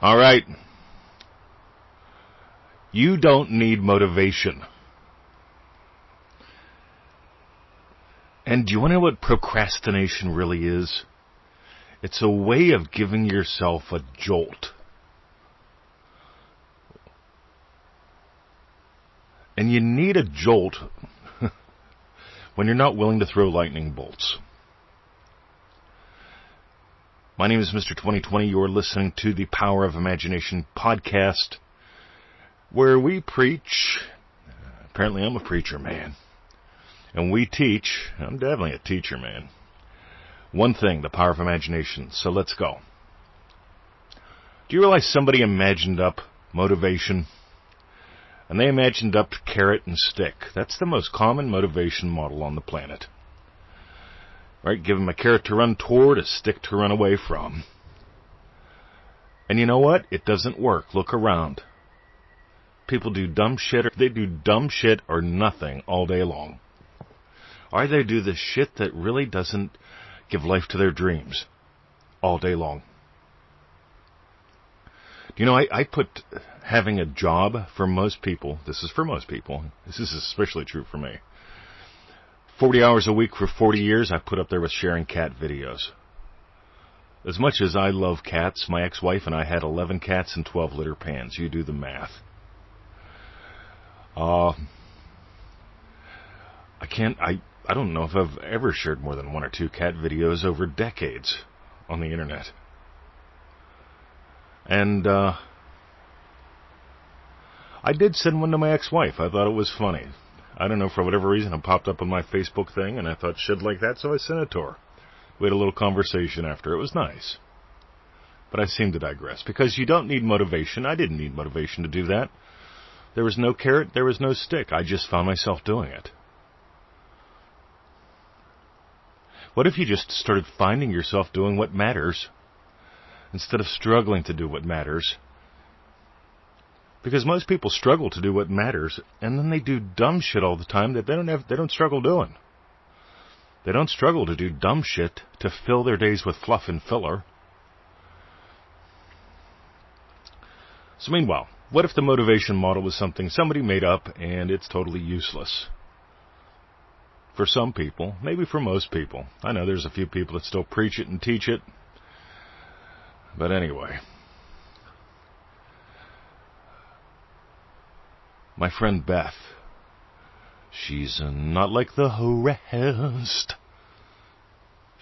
All right. You don't need motivation. And do you want to know what procrastination really is? It's a way of giving yourself a jolt. And you need a jolt when you're not willing to throw lightning bolts. My name is Mr. 2020. You're listening to the Power of Imagination podcast, where we preach. Apparently I'm a preacher, man. And we teach. I'm definitely a teacher, man. One thing, the power of imagination. So let's go. Do you realize somebody imagined up motivation? And they imagined up carrot and stick. That's the most common motivation model on the planet. Right? Give them a carrot to run toward, a stick to run away from. And you know what? It doesn't work. Look around. People do dumb shit. They do dumb shit or nothing all day long. Or they do the shit that really doesn't give life to their dreams all day long. You know, I put having a job for most people, this is for most people, this is especially true for me, 40 hours a week for 40 years, I put up there with sharing cat videos. As much as I love cats, my ex-wife and I had 11 cats and 12 litter pans. You do the math. I don't know if I've ever shared more than one or two cat videos over decades on the internet. And I did send one to my ex-wife. I thought it was funny. I don't know, for whatever reason, it popped up on my Facebook thing, and I thought she'd like that, so I sent it to her. We had a little conversation after. It was nice. But I seem to digress, because you don't need motivation. I didn't need motivation to do that. There was no carrot, there was no stick. I just found myself doing it. What if you just started finding yourself doing what matters instead of struggling to do what matters? Because most people struggle to do what matters, and then they do dumb shit all the time that they don't struggle doing. They don't struggle to do dumb shit to fill their days with fluff and filler. So meanwhile, what if the motivation model was something somebody made up and it's totally useless? For some people, maybe for most people. I know there's a few people that still preach it and teach it. But anyway. My friend Beth, she's not like the rest.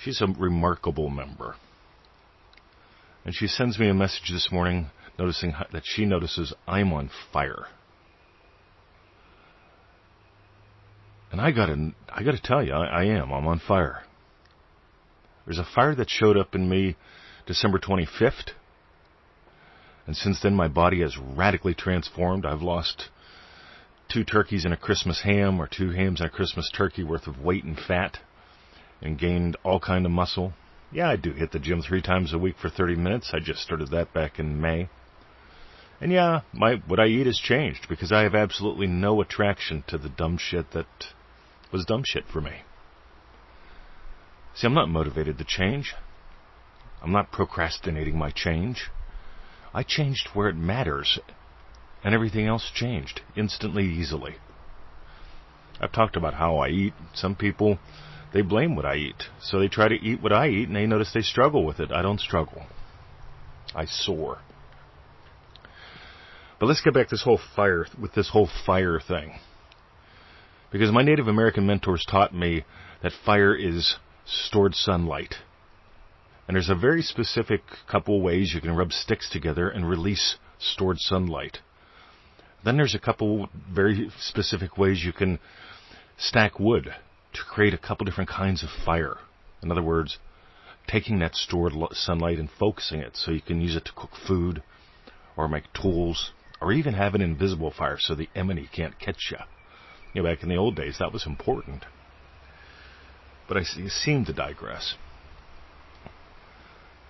She's a remarkable member. And she sends me a message this morning noticing that she notices I'm on fire. And I gotta tell you, I'm on fire. There's a fire that showed up in me December 25th. And since then my body has radically transformed. I've lost 2 turkeys and a Christmas ham, or 2 hams and a Christmas turkey worth of weight and fat, and gained all kind of muscle. Yeah, I do hit the gym 3 times a week for 30 minutes. I just started that back in May. And yeah, what I eat has changed, because I have absolutely no attraction to the dumb shit that was dumb shit for me. See, I'm not motivated to change. I'm not procrastinating my change. I changed where it matters, and everything else changed instantly, easily. I've talked about how I eat. Some people, they blame what I eat. So they try to eat what I eat, and they notice they struggle with it. I don't struggle. I soar. But let's get back to this whole fire thing. Because my Native American mentors taught me that fire is stored sunlight. And there's a very specific couple ways you can rub sticks together and release stored sunlight. Then there's a couple very specific ways you can stack wood to create a couple different kinds of fire. In other words, taking that stored sunlight and focusing it so you can use it to cook food or make tools or even have an invisible fire so the enemy can't catch you. You know, back in the old days, that was important. But I seem to digress.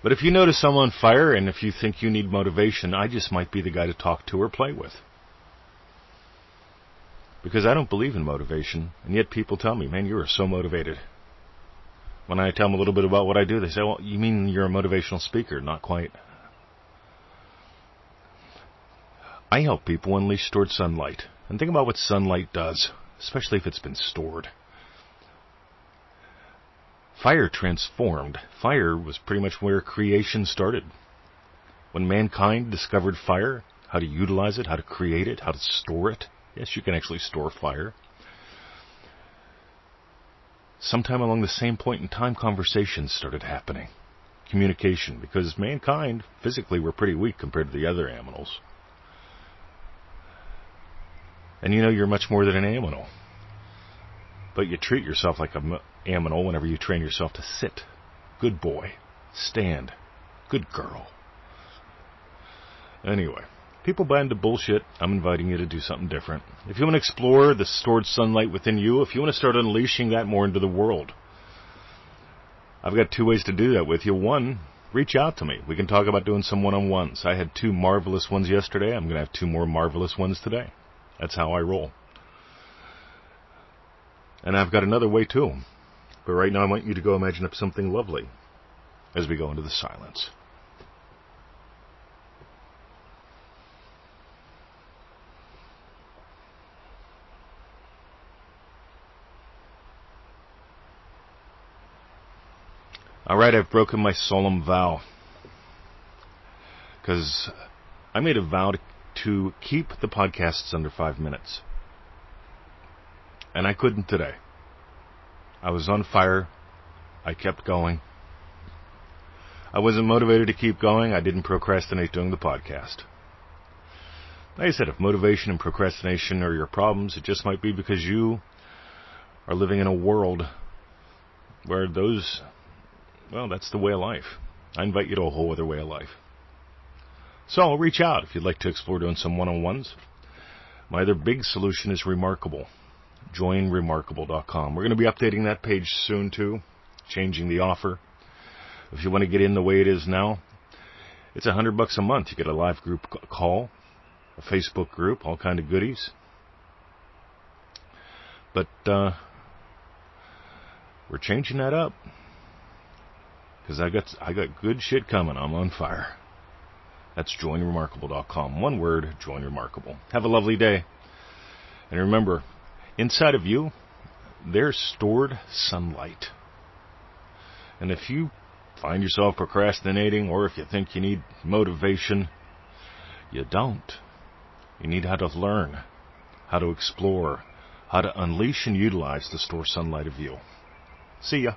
But if you notice I'm on fire and if you think you need motivation, I just might be the guy to talk to or play with. Because I don't believe in motivation, and yet people tell me, man, you are so motivated. When I tell them a little bit about what I do, they say, well, you mean you're a motivational speaker? Not quite. I help people unleash stored sunlight. And think about what sunlight does, especially if it's been stored. Fire transformed. Fire was pretty much where creation started. When mankind discovered fire, how to utilize it, how to create it, how to store it. Yes, you can actually store fire. Sometime along the same point in time, conversations started happening. Communication, because mankind, physically, were pretty weak compared to the other animals. And you know you're much more than an animal. But you treat yourself like an animal whenever you train yourself to sit. Good boy. Stand. Good girl. Anyway, people buy into bullshit. I'm inviting you to do something different. If you want to explore the stored sunlight within you, if you want to start unleashing that more into the world, I've got 2 ways to do that with you. One, reach out to me. We can talk about doing some one-on-ones. I had 2 marvelous ones yesterday. I'm going to have 2 more marvelous ones today. That's how I roll. And I've got another way too. But right now I want you to go imagine up something lovely as we go into the silence. Alright, I've broken my solemn vow. Because I made a vow to keep the podcasts under 5 minutes. And I couldn't today. I was on fire. I kept going. I wasn't motivated to keep going. I didn't procrastinate doing the podcast. Like I said, if motivation and procrastination are your problems, it just might be because you are living in a world where those, well, that's the way of life. I invite you to a whole other way of life. So reach out if you'd like to explore doing some one-on-ones. My other big solution is Remarkable. JoinRemarkable.com. We're going to be updating that page soon too, changing the offer. If you want to get in the way it is now, it's $100 a month. You get a live group call, a Facebook group, all kind of goodies. But we're changing that up because I got good shit coming. I'm on fire. That's JoinRemarkable.com. One word, Join Remarkable. Have a lovely day. And remember, inside of you, there's stored sunlight. And if you find yourself procrastinating, or if you think you need motivation, you don't. You need how to learn, how to explore, how to unleash and utilize the stored sunlight of you. See ya.